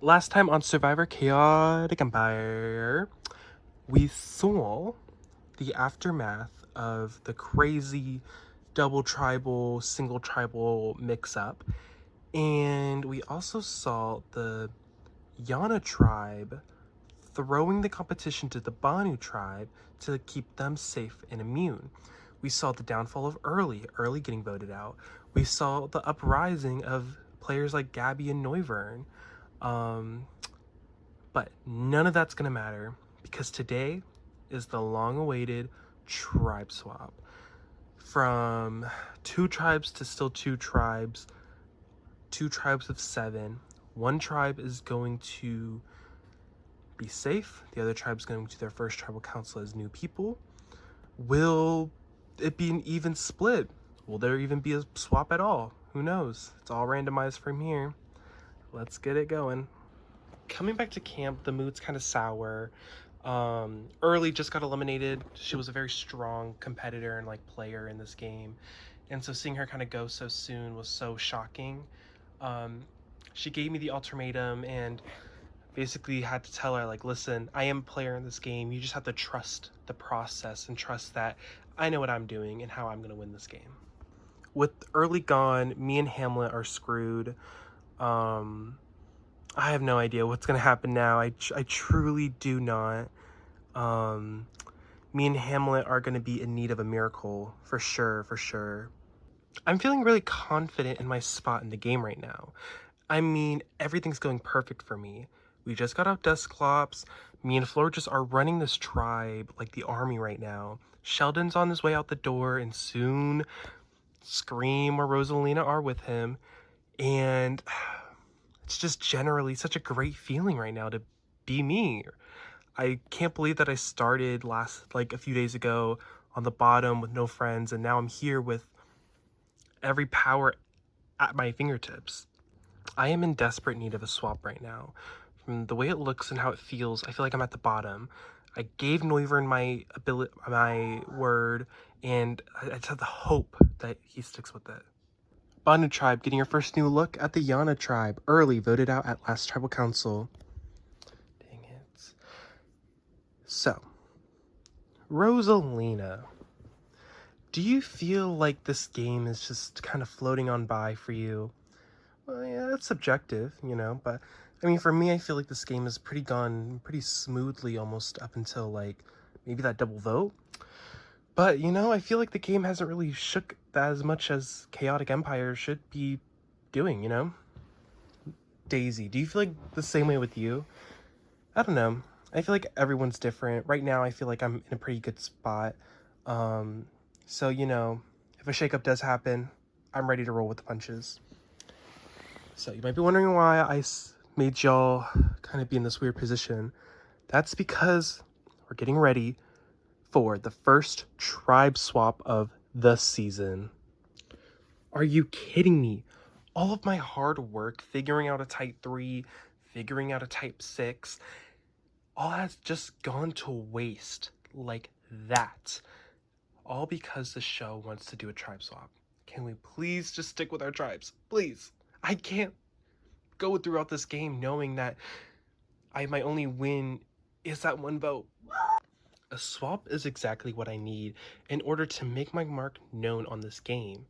Last time on Survivor Chaotic Empire, we saw the aftermath of the crazy double tribal, single tribal mix-up. And we also saw the Yana tribe throwing the competition to the Banu tribe to keep them safe and immune. We saw the downfall of Early getting voted out. We saw the uprising of players like Gabby and Neuvern. But none of that's gonna matter because today is the long-awaited tribe swap. From 2 tribes to still 2 tribes, 2 tribes of 7. One tribe is going to be safe. The other tribe's going to their first tribal council as new people. Will it be an even split? Will there even be a swap at all? Who knows? It's all randomized from here. Let's get it going. Coming back to camp, the mood's kind of sour. Early just got eliminated. She was a very strong competitor and player in this game, and so seeing her kind of go so soon was so shocking. She gave me the ultimatum and basically had to tell her, listen, I am a player in this game. You just have to trust the process and trust that I know what I'm doing and how I'm going to win this game. With Early gone, me and Hamlet are screwed. I have no idea what's going to happen now. I truly do not. Me and Hamlet are going to be in need of a miracle, for sure. I'm feeling really confident in my spot in the game right now. I mean, everything's going perfect for me. We just got out Dusclops. Me and Flor just are running this tribe like the army right now. Sheldon's on his way out the door, and soon Scream or Rosalina are with him. And it's just generally such a great feeling right now to be me. I can't believe that I started a few days ago on the bottom with no friends, and now I'm here with every power at my fingertips. I am in desperate need of a swap right now. From the way it looks and how it feels, I feel like I'm at the bottom. I gave Neuvern my word, and I just have the hope that he sticks with it. Banu tribe getting your first new look at the Yana tribe. Early voted out at last tribal council. Dang it. So, Rosalina, do you feel like this game is just kind of floating on by for you? Well, yeah, that's subjective, but I mean, for me, I feel like this game has gone pretty smoothly almost up until maybe that double vote. But I feel like the game hasn't really shook as much as Chaotic Empire should be doing, Daisy, do you feel like the same way with you? I don't know. I feel like everyone's different. Right now, I feel like I'm in a pretty good spot. So, if a shakeup does happen, I'm ready to roll with the punches. So you might be wondering why I made y'all kind of be in this weird position. That's because we're getting ready for the first tribe swap of the season. Are you kidding me? All of my hard work figuring out a type 3, figuring out a type 6, all has just gone to waste like that. All because the show wants to do a tribe swap. Can we please just stick with our tribes? Please. I can't go throughout this game knowing that my only win is that one vote. A swap is exactly what I need in order to make my mark known on this game.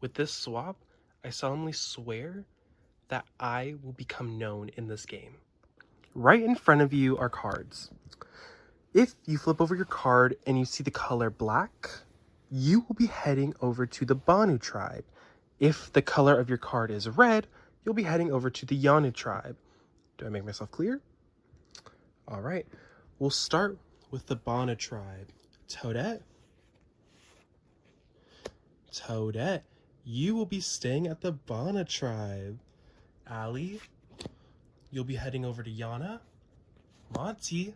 With this swap, I solemnly swear that I will become known in this game. Right in front of you are cards. If you flip over your card and you see the color black, you will be heading over to the Banu tribe. If the color of your card is red, you'll be heading over to the Yanu tribe. Do I make myself clear? All right, we'll start with the Banu tribe. Toadette, you will be staying at the Banu tribe. Ali, you'll be heading over to Yana. Monty,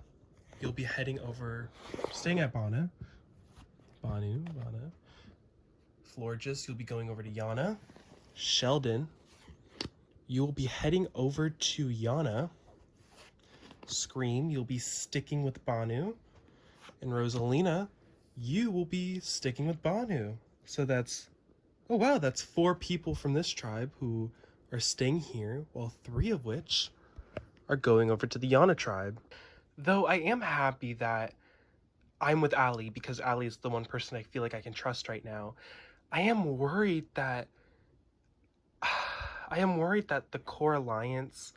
you'll be heading over, staying at Banu. Florges, you'll be going over to Yana. Sheldon, you will be heading over to Yana. Scream, you'll be sticking with Banu. And Rosalina, you will be sticking with Banu. So that's, oh wow, that's 4 people from this tribe who are staying here, while 3 of which are going over to the Yana tribe. Though I am happy that I'm with Ali because Ali is the one person I feel like I can trust right now. I am worried that the core alliance,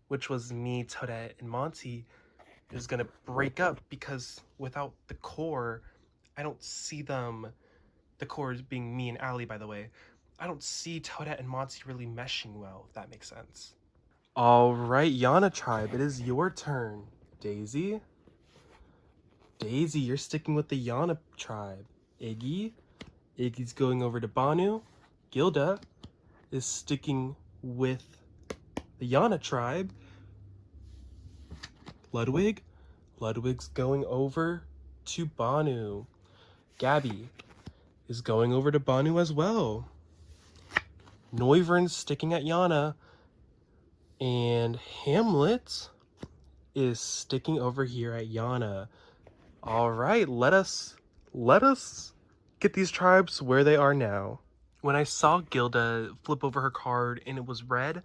which was me, Toadette, and Monty, is gonna break up because without the core, I don't see them. The core is being me and Ali, by the way. I don't see Toadette and Monty really meshing well, if that makes sense. All right, Yana tribe, it is your turn. Daisy, you're sticking with the Yana tribe. Iggy's going over to Banu. Gilda is sticking with the Yana tribe. Ludwig's going over to Banu. Gabby is going over to Banu as well. Noivern's sticking at Yana. And Hamlet is sticking over here at Yana. All right, let us get these tribes where they are now. When I saw Gilda flip over her card and it was red,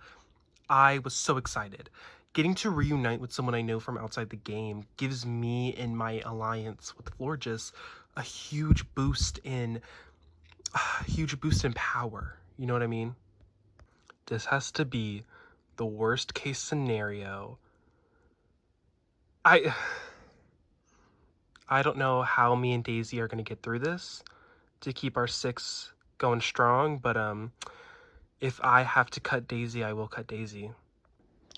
I was so excited. Getting to reunite with someone I know from outside the game gives me and my alliance with Florges a huge boost in power. You know what I mean? This has to be the worst case scenario. I don't know how me and Daisy are going to get through this to keep our 6 going strong, but if I have to cut Daisy, I will cut Daisy.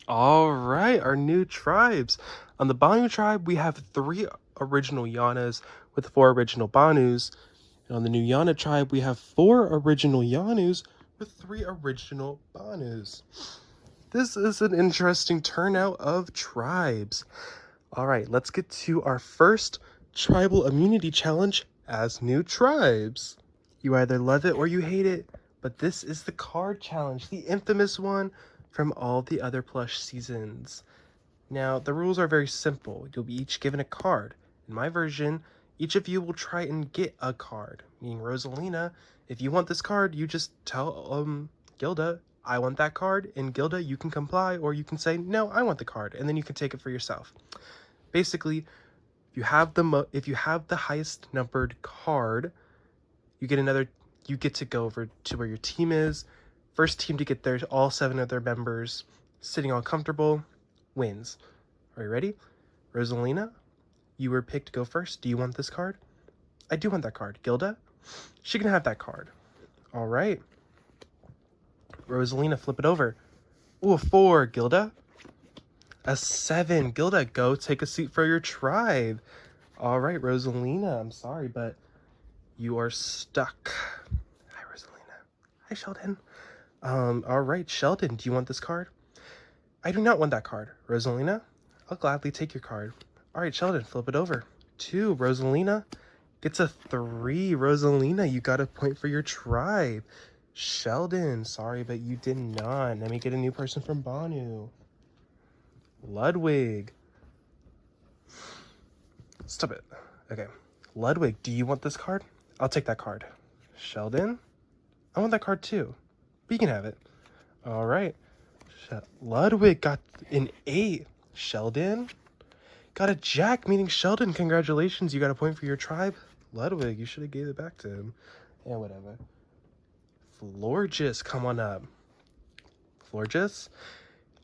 All right, our new tribes. On the Banu tribe, we have 3 original Yanas with 4 original Banus. And on the new Yana tribe, we have 4 original Yanus with 3 original Banus. This is an interesting turnout of tribes. All right, let's get to our first tribal immunity challenge as new tribes. You either love it or you hate it, but this is the card challenge, the infamous one from all the other Plush seasons. Now, the rules are very simple. You'll be each given a card. In my version, each of you will try and get a card. Meaning Rosalina, if you want this card, you just tell Gilda, I want that card, and Gilda, you can comply, or you can say, no, I want the card, and then you can take it for yourself. Basically, if you have the highest numbered card, you get to go over to where your team is. First team to get all 7 of their members sitting all comfortable wins. Are you ready? Rosalina, you were picked to go first. Do you want this card? I do want that card. Gilda, she can have that card. All right. Rosalina, flip it over. Ooh, a 4. Gilda, a 7. Gilda, go take a seat for your tribe. All right, Rosalina, I'm sorry, but you are stuck. Hi, Rosalina. Hi, Sheldon. All right, Sheldon, do you want this card? I do not want that card. Rosalina, I'll gladly take your card. All right, Sheldon, flip it over. 2. Rosalina gets a 3. Rosalina, you got a point for your tribe. Sheldon, sorry, but you did not. Let me get a new person from Banu. Ludwig. Stop it. Okay. Ludwig, do you want this card? I'll take that card. Sheldon, I want that card too. But you can have it. All right. Ludwig got an 8. Sheldon got a jack, meaning Sheldon, congratulations. You got a point for your tribe. Ludwig, you should have gave it back to him. Yeah, whatever. Florges, come on up. Florges,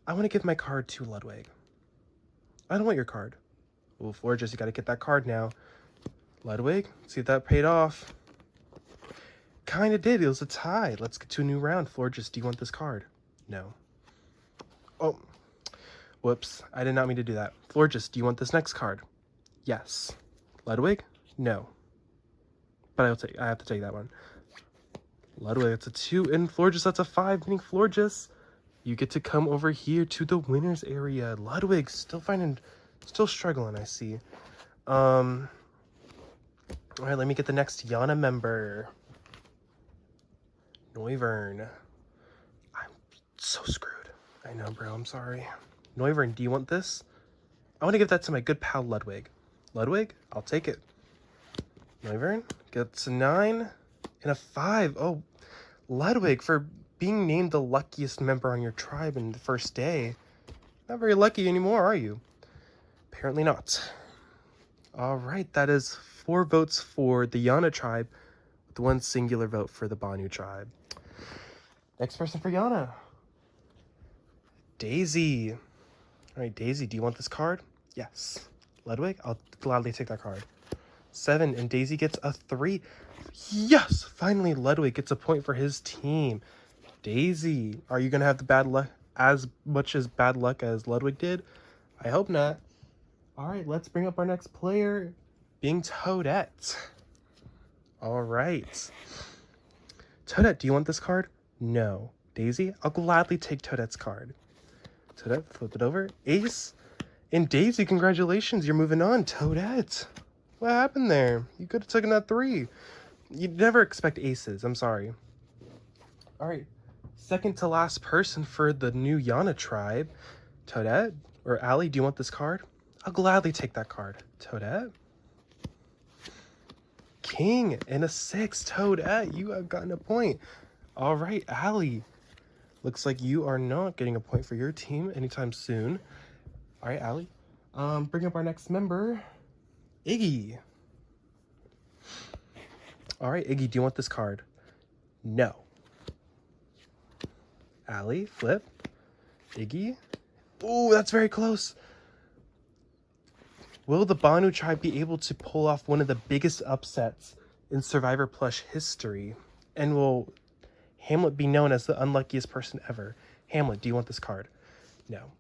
I want to give my card to Ludwig. I don't want your card. Well, Florges, you got to get that card now. Ludwig, see if that paid off. Kind of did. It was a tie. Let's get to a new round. Florges, do you want this card? No. Oh, whoops. I did not mean to do that. Florges, do you want this next card? Yes. Ludwig? No. But I have to take that one. Ludwig, that's a 2. And Florges, that's a 5. Meaning Florges, you get to come over here to the winners area. Ludwig, still struggling, I see. All right, let me get the next Yana member. Noivern. I'm so screwed. I know, bro. I'm sorry. Noivern, do you want this? I want to give that to my good pal Ludwig. Ludwig, I'll take it. Noivern gets a 9 and a 5. Oh, Ludwig, for being named the luckiest member on your tribe in the first day, Not very lucky anymore, are you? Apparently not. All right, that is 4 votes for the Yana tribe, with 1 singular vote for the Banu tribe. Next person for Yana. Daisy. All right, Daisy, do you want this card? Yes. Ludwig, I'll gladly take that card. 7, and Daisy gets a 3. Yes! Finally, Ludwig gets a point for his team. Daisy, are you going to have the bad luck, as much as bad luck as Ludwig did? I hope not. All right, let's bring up our next player, being Toadette. All right. Toadette, do you want this card? No. Daisy, I'll gladly take Toadette's card. Toadette, flip it over. Ace. And Daisy, congratulations, you're moving on. Toadette, what happened there? You could have taken that 3. You'd never expect aces, I'm sorry. All right, second to last person for the new Yana tribe. Toadette, or Allie, do you want this card? I'll gladly take that card. Toadette. King and a 6. Toadette, you have gotten a point. All right, Allie. Looks like you are not getting a point for your team anytime soon. All right, Allie. Bring up our next member, Iggy. All right, Iggy, do you want this card? No. Allie, flip. Iggy. Ooh, that's very close. Will the Banu tribe be able to pull off one of the biggest upsets in Survivor Plush history? And will Hamlet be known as the unluckiest person ever? Hamlet, do you want this card? No.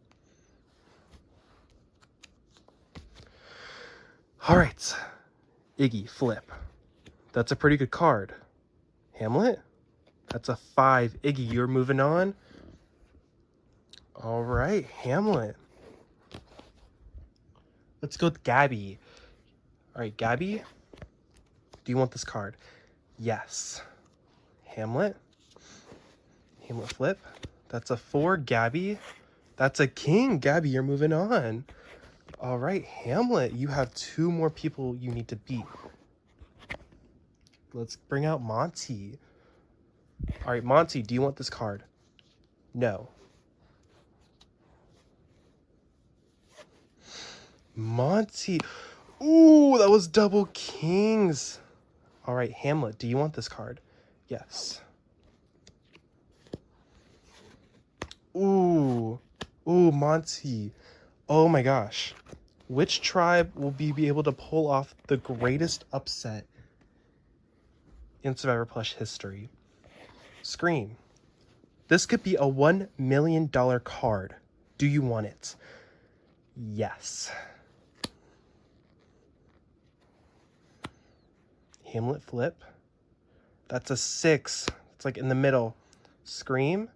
All right. Iggy, flip. That's a pretty good card. Hamlet? That's a 5. Iggy, you're moving on. All right, Hamlet. Let's go with Gabby. All right, Gabby, do you want this card? Yes. Hamlet? Hamlet flip. That's a 4. Gabby? That's a king. Gabby, you're moving on. All right, Hamlet, you have 2 more people you need to beat. Let's bring out Monty. All right, Monty, do you want this card? No. Monty. Ooh, that was double kings. All right, Hamlet, do you want this card? Yes. Ooh. Ooh, Monty. Oh my gosh. Which tribe will be able to pull off the greatest upset in Survivor Plush history? Scream. This could be a $1 million card. Do you want it? Yes. Hamlet flip. That's a 6. It's like in the middle. Scream.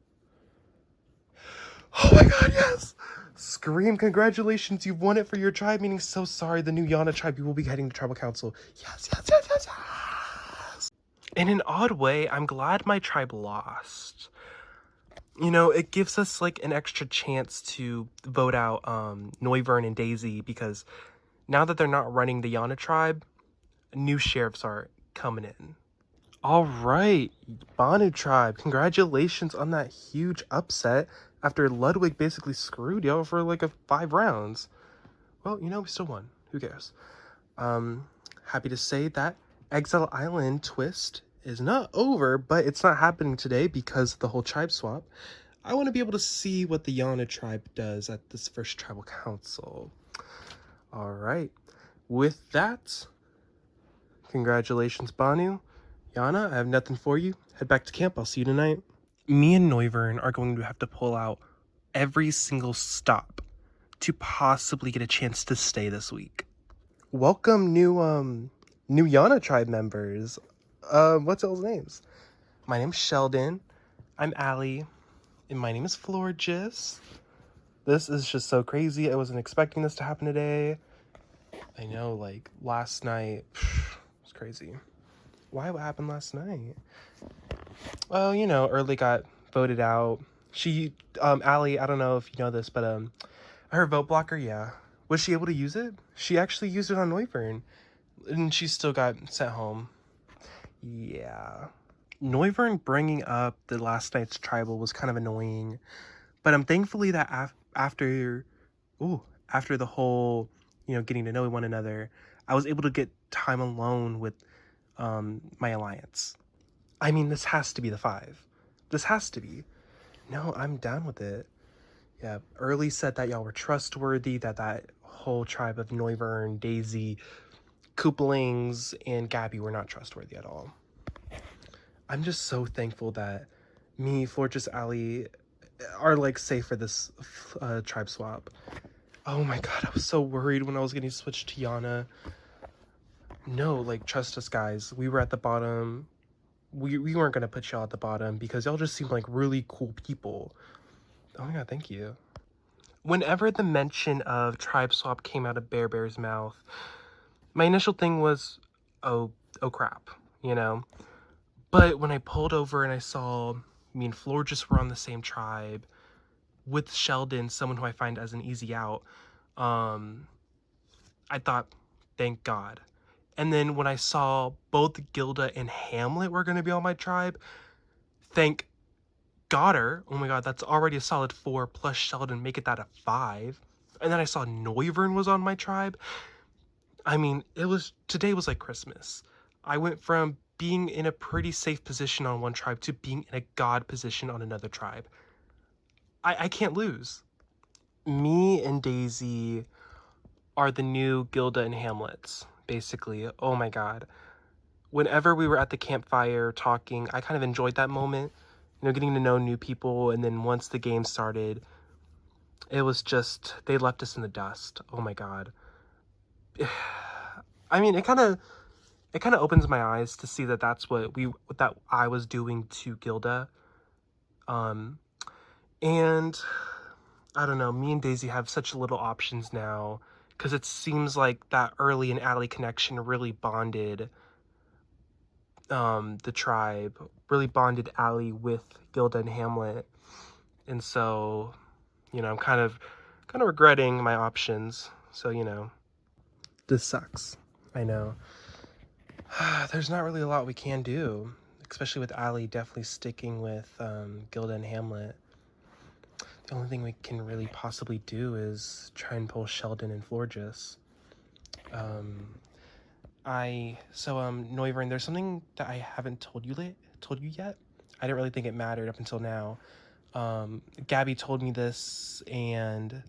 Oh my god, yes! Scream, congratulations, you've won it for your tribe, meaning so sorry, the new Yana tribe, you will be heading to tribal council. Yes, yes, yes, yes, yes! In an odd way, I'm glad my tribe lost. You know, it gives us like an extra chance to vote out Noivern and Daisy, because now that they're not running the Yana tribe, new sheriffs are coming in. All right, Banu tribe, congratulations on that huge upset after Ludwig basically screwed y'all for like 5 rounds. Well, you know, we still won. Who cares? Happy to say that Exile Island twist is not over, but it's not happening today because of the whole tribe swap. I want to be able to see what the Yana tribe does at this first tribal council. All right, with that, congratulations, Banu. Yana, I have nothing for you. Head back to camp. I'll see you tonight. Me and Noivern are going to have to pull out every single stop to possibly get a chance to stay this week. Welcome, new Yana tribe members. What's y'all's names? My name's Sheldon. I'm Allie. And my name is Florgis. This is just so crazy. I wasn't expecting this to happen today. I know, like, last night, it was crazy. Why? What happened last night? Well, you know, Early got voted out. She, Allie, I don't know if you know this, but, her vote blocker, yeah. Was she able to use it? She actually used it on Noivern. And she still got sent home. Yeah. Noivern bringing up the last night's tribal was kind of annoying. But I'm thankfully that after, after the whole, getting to know one another, I was able to get time alone with my alliance. I mean, this has to be the 5. This has to be. No, I'm down with it. Yeah, Early said that y'all were trustworthy, that whole tribe of Noivern, Daisy, Koopalings, and Gabby were not trustworthy at all. I'm just so thankful that me, Fortress Alley, are like safe for this tribe swap. Oh my god, I was so worried when I was getting switched to Yana. No, like, trust us, guys. We were at the bottom. We weren't gonna put y'all at the bottom because y'all just seem like really cool people. Oh my god, thank you. Whenever the mention of tribe swap came out of Bear's mouth, my initial thing was, oh crap, But when I pulled over and I saw me and Floor just were on the same tribe with Sheldon, someone who I find as an easy out, I thought, thank God. And then when I saw both Gilda and Hamlet were going to be on my tribe, thank Godder. Oh my god, that's already a solid 4 plus Sheldon, make it that a 5. And then I saw Noivern was on my tribe. I mean, today was like Christmas. I went from being in a pretty safe position on one tribe to being in a god position on another tribe. I can't lose. Me and Daisy are the new Gilda and Hamlets, basically. Oh my god. Whenever we were at the campfire talking, I kind of enjoyed that moment. Getting to know new people, and then once the game started, it was just, they left us in the dust. Oh my god. I mean, it kind of opens my eyes to see that that's what I was doing to Gilda. And I don't know, me and Daisy have such little options now, because it seems like that Early and Allie connection really bonded the tribe, really bonded Allie with Gilda and Hamlet. And so, I'm kind of regretting my options. So, this sucks. I know. There's not really a lot we can do, especially with Allie definitely sticking with Gilda and Hamlet. The only thing we can really possibly do is try and pull Sheldon and Florges. Noivern, there's something that I haven't told you yet. I didn't really think it mattered up until now. Gabby told me this, and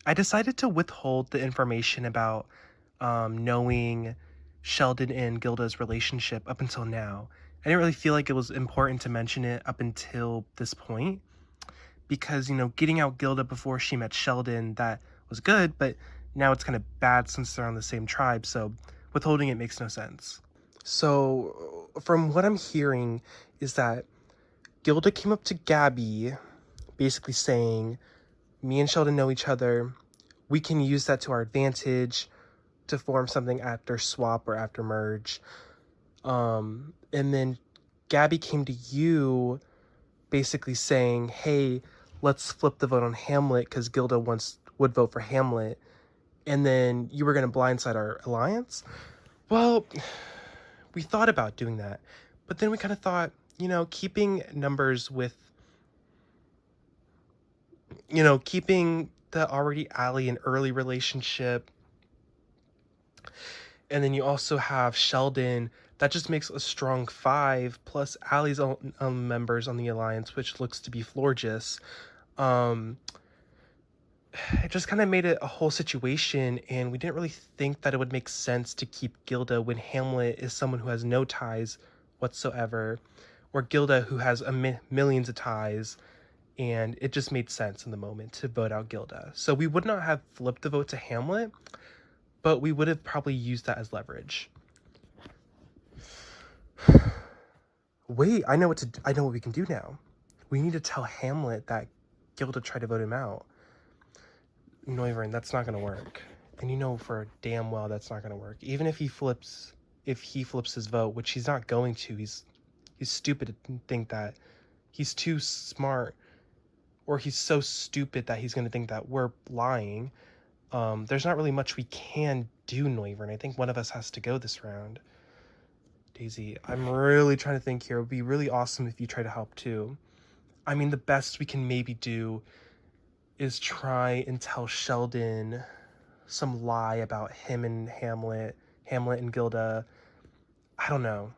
I decided to withhold the information about knowing Sheldon and Gilda's relationship up until now. I didn't really feel like it was important to mention it up until this point, because, getting out Gilda before she met Sheldon, that was good, but now it's kind of bad since they're on the same tribe, so withholding it makes no sense. So, from what I'm hearing, is that Gilda came up to Gabby, basically saying, me and Sheldon know each other, we can use that to our advantage to form something after swap or after merge. And then Gabby came to you basically saying, hey, let's flip the vote on Hamlet because Gilda would vote for Hamlet. And then you were going to blindside our alliance? Well, we thought about doing that. But then we kind of thought, keeping numbers with, keeping the already Allie and Early relationship. And then you also have Sheldon. That just makes a strong 5, plus Allie's own members on the alliance, which looks to be Florges. It just kind of made it a whole situation, and we didn't really think that it would make sense to keep Gilda when Hamlet is someone who has no ties whatsoever, or Gilda who has millions of ties, and it just made sense in the moment to vote out Gilda. So we would not have flipped the vote to Hamlet, but we would have probably used that as leverage. Wait, I know what we can do now. We need to tell Hamlet that Gilda tried to vote him out. Noivern, that's not gonna work. And for damn well that's not gonna work. Even if he flips his vote, which he's not going to, he's stupid to think that. He's too smart, or he's so stupid that he's gonna think that we're lying. There's not really much we can do, Noivern. I think one of us has to go this round. Daisy, I'm really trying to think here. It would be really awesome if you try to help too. I mean, the best we can maybe do is try and tell Sheldon some lie about him and Hamlet and Gilda. I don't know.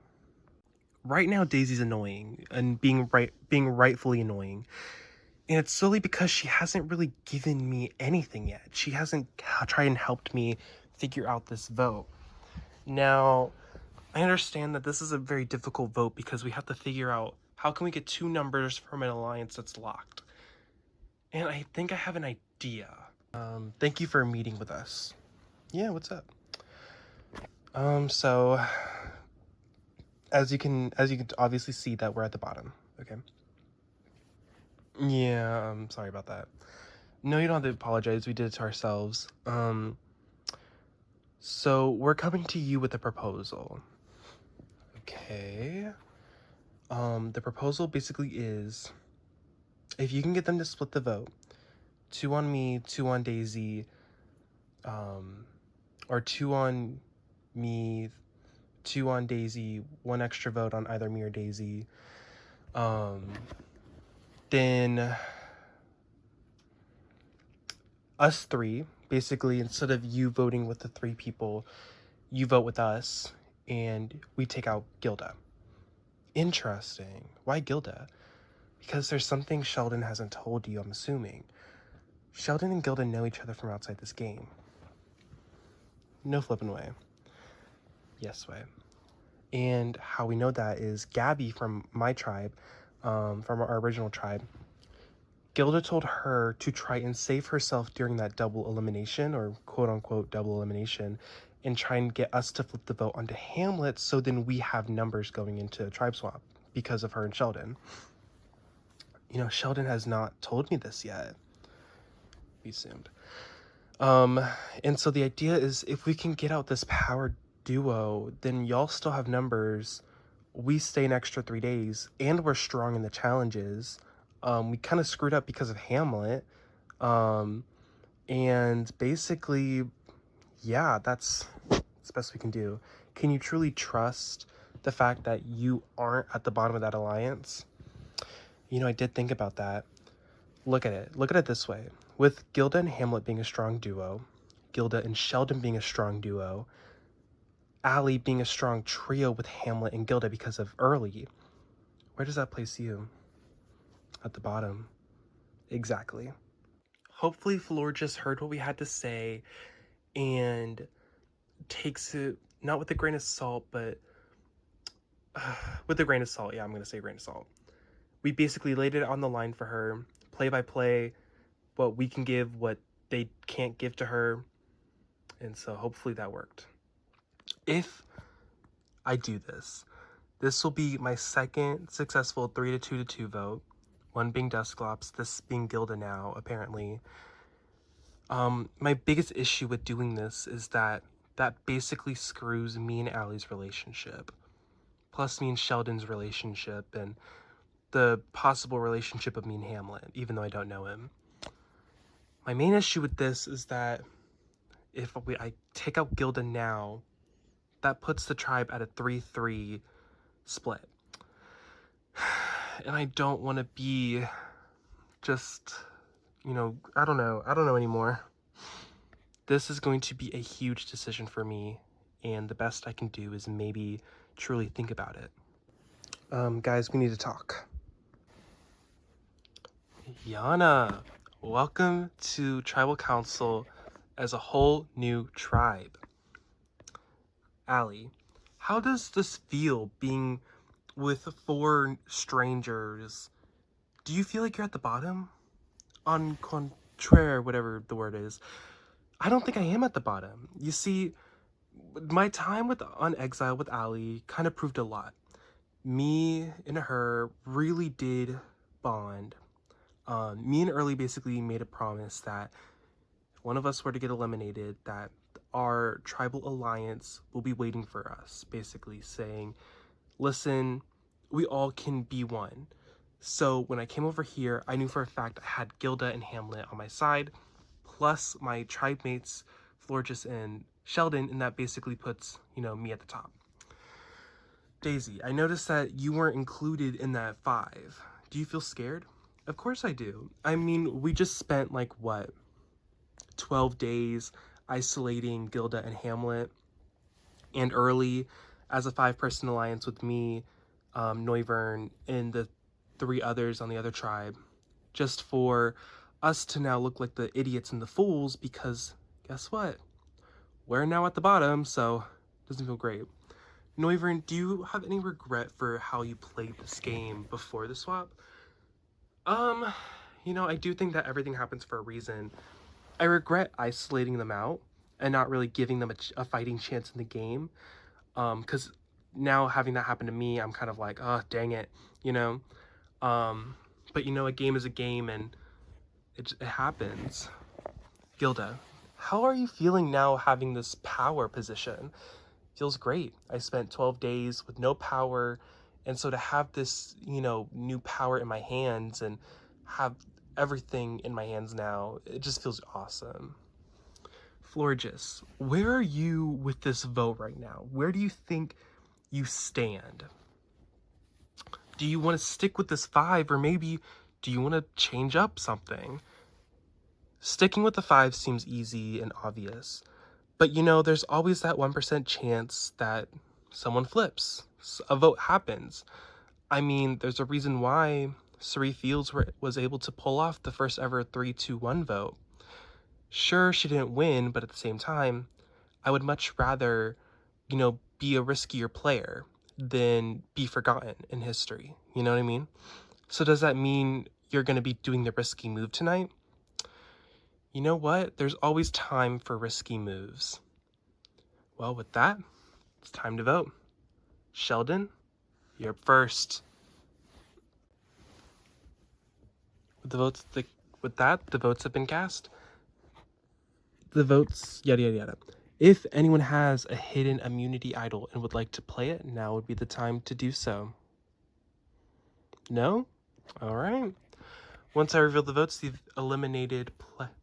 Right now Daisy's annoying and being rightfully annoying. And it's solely because she hasn't really given me anything yet. She hasn't tried and helped me figure out this vote. Now, I understand that this is a very difficult vote because we have to figure out how can we get 2 numbers from an alliance that's locked. And I think I have an idea. Thank you for meeting with us. Yeah, what's up? So as you can obviously see that we're at the bottom, okay? Yeah, I'm sorry about that. No, you don't have to apologize. We did it to ourselves. So we're coming to you with a proposal. Okay. The proposal basically is if you can get them to split the vote, 2 on me, 2 on Daisy, or 2 on me, 2 on Daisy, 1 extra vote on either me or Daisy, then us 3, basically, instead of you voting with the 3 people, you vote with us, and we take out Gilda. Interesting. Why Gilda? Because there's something Sheldon hasn't told you, I'm assuming. Sheldon and Gilda know each other from outside this game. No flipping way. Yes way. And how we know that is Gabby from my tribe, from our original tribe, Gilda told her to try and save herself during that double elimination, or quote-unquote double elimination, and try and get us to flip the vote onto Hamlet so then we have numbers going into a tribe swap because of her and Sheldon. You know, Sheldon has not told me this yet. Be soon. And so the idea is if we can get out this power duo, then y'all still have numbers. We stay an extra 3 days, and we're strong in the challenges. We kind of screwed up because of Hamlet. And basically, yeah, that's the best we can do. Can you truly trust the fact that you aren't at the bottom of that alliance? You know, I did think about that. Look at it. Look at it this way. With Gilda and Hamlet being a strong duo, Gilda and Sheldon being a strong duo, Allie being a strong trio with Hamlet and Gilda because of early, where does that place you? At the bottom. Exactly. Hopefully Floor just heard what we had to say and takes it, not with a grain of salt, but with a grain of salt. Yeah, I'm going to say grain of salt. We basically laid it on the line for her, play by play, what we can give, what they can't give to her. And so hopefully that worked. If I do this, this will be my second successful 3-2-2 vote. 1 being Dusclops, this being Gilda now, apparently. My biggest issue with doing this is that basically screws me and Allie's relationship. Plus me and Sheldon's relationship, and the possible relationship of me and Hamlet, even though I don't know him. My main issue with this is that if I take out Gilda now, that puts the tribe at a 3-3 split. And I don't want to be just, you know, I don't know anymore. This is going to be a huge decision for me, and the best I can do is maybe truly think about it. Guys, we need to talk. Yana, welcome to Tribal Council as a whole new tribe. Allie, how does this feel being with 4 strangers? Do you feel like you're at the bottom? On contraire, whatever the word is, I don't think I am at the bottom. You see, my time on Exile with Allie kind of proved a lot. Me and her really did bond. Me and Early basically made a promise that if one of us were to get eliminated, that our tribal alliance will be waiting for us, basically saying, listen, we all can be one. So when I came over here, I knew for a fact I had Gilda and Hamlet on my side, plus my tribe mates, Florges and Sheldon, and that basically puts, you know, me at the top. Daisy, I noticed that you weren't included in that 5. Do you feel scared? Of course I do. I mean, we just spent like what, 12 days isolating Gilda and Hamlet, and early as a 5-person alliance with me, Noivern, and the 3 others on the other tribe, just for us to now look like the idiots and the fools, because guess what? We're now at the bottom, so it doesn't feel great. Noivern, do you have any regret for how you played this game before the swap? Um, I do think that everything happens for a reason. I regret isolating them out and not really giving them a fighting chance in the game. Because now having that happen to me, I'm kind of like, oh, dang it, you know? But a game is a game, and it happens. Gilda, how are you feeling now having this power position? Feels great. I spent 12 days with no power, and so to have this, new power in my hands and have everything in my hands now, it just feels awesome. Florges, where are you with this vote right now? Where do you think you stand? Do you want to stick with this 5, or maybe do you want to change up something? Sticking with the 5 seems easy and obvious, but there's always that 1% chance that someone flips. A vote happens. I mean, there's a reason why Suri Fields was able to pull off the first ever 3-2-1 vote. Sure, she didn't win, but at the same time, I would much rather, be a riskier player than be forgotten in history. You know what I mean? So does that mean you're going to be doing the risky move tonight? You know what? There's always time for risky moves. Well, with that, it's time to vote. Sheldon, you're up first. With that, the votes have been cast. The votes, yada yada yada. If anyone has a hidden immunity idol and would like to play it, now would be the time to do so. No? All right. Once I reveal the votes, the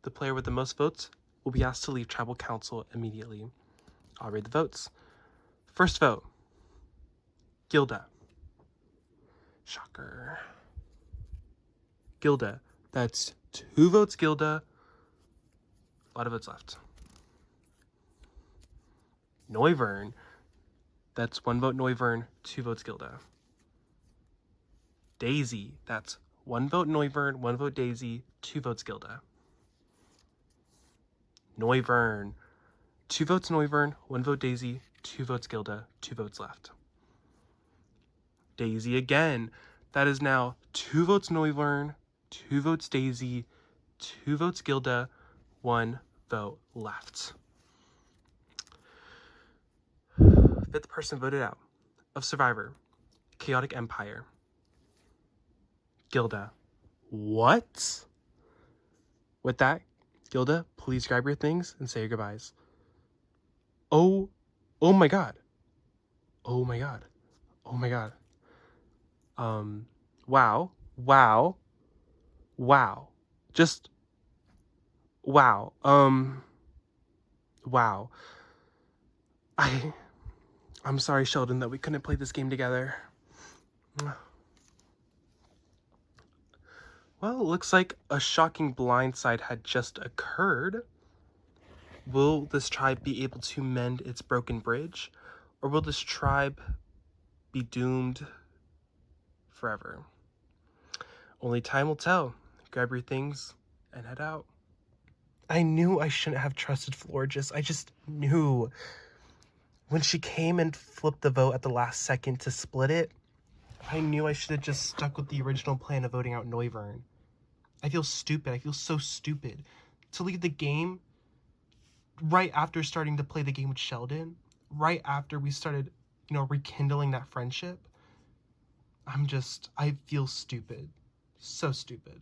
the player with the most votes will be asked to leave tribal council immediately. I'll read the votes. First vote, Gilda. Shocker. Gilda. That's 2 votes Gilda. A lot of votes left. Noivern. That's 1 vote Noivern, 2 votes Gilda. Daisy. That's 1 vote Noivern, 1 vote Daisy, 2 votes Gilda. Noivern. 2 votes Noivern, 1 vote Daisy, 2 votes Gilda, 2 votes left. Daisy again. That is now 2 votes Noivern, 2 votes Daisy, 2 votes Gilda, 1 vote left. 5th person voted out of Survivor, Chaotic Empire. Gilda. What? With that, Gilda, please grab your things and say your goodbyes. Oh my god. Oh my god. Oh my god. Wow. Just wow. Wow. I'm sorry, Sheldon, that we couldn't play this game together. Well, it looks like a shocking blindside had just occurred. Will this tribe be able to mend its broken bridge? Or will this tribe be doomed forever? Only time will tell. Grab your things and head out. I knew I shouldn't have trusted Florges. I just knew. When she came and flipped the vote at the last second to split it, I knew I should have just stuck with the original plan of voting out Noivern. I feel stupid. I feel so stupid. To leave the game right after starting to play the game with Sheldon, right after we started, rekindling that friendship. I feel stupid. So stupid.